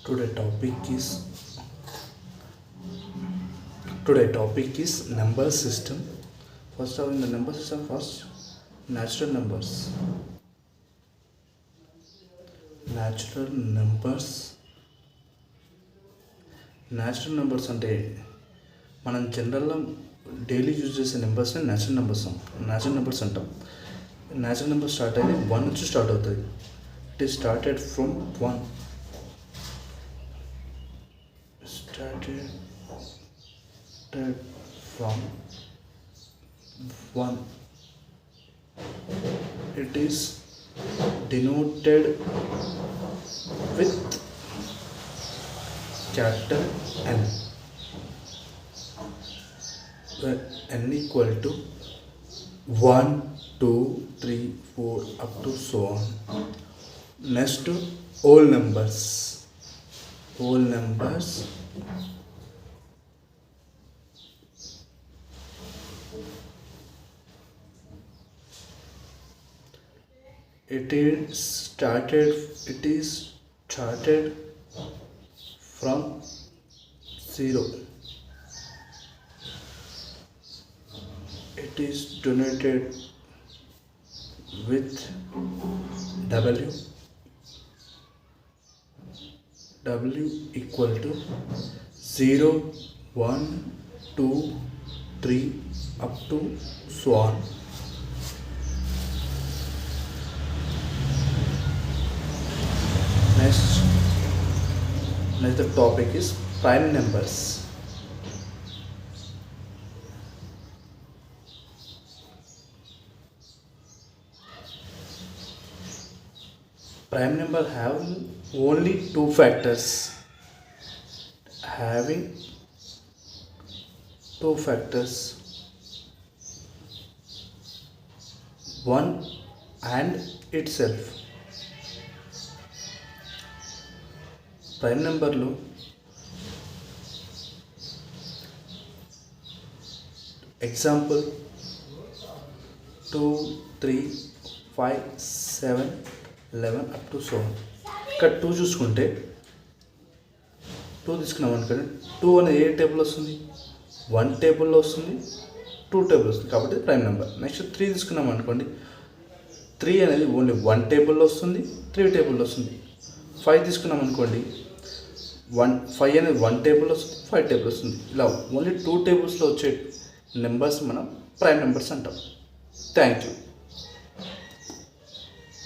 Today topic is number system. First of all, in the number system, first natural numbers. Natural numbers అంటే మనం జనరల్గా daily use చేసే నెంబర్స్ని natural numbers అంటాం. Natural number start అయ్యి 1 నుంచి start అవుతుంది. It is started from 1. It is denoted with capital N, where N equal to 1, 2, 3, 4 up to so on. Next to whole numbers. It is started from 0. It is denoted with W equal to 0, 1, 2, 3 up to so on. Next the topic is prime numbers. Prime number have only two factors. 1 and itself. Prime నెంబర్లో example 2, 3, 5, 7, 11 up to so. ఇక్కడ 2 చూసుకుంటే 2 తీసుకున్నాం అనుకోండి, 2 అనేది ఏ table వస్తుంది? 1 టేబుల్లో వస్తుంది, 2 table వస్తుంది, కాబట్టి ప్రైమ్ నెంబర్. నెక్స్ట్ 3 తీసుకున్నాం అనుకోండి, 3 అనేది ఓన్లీ 1 టేబుల్లో వస్తుంది, 3 టేబుల్లో వస్తుంది. 5 తీసుకున్నాం అనుకోండి, 5 అనేది 1 టేబుల్ వస్తుంది, 5 టేబుల్ వస్తుంది. ఇలా ఓన్లీ 2 టేబుల్స్లో వచ్చే నెంబర్స్ మనం ప్రైమ్ నెంబర్స్ అంటాం. Thank you.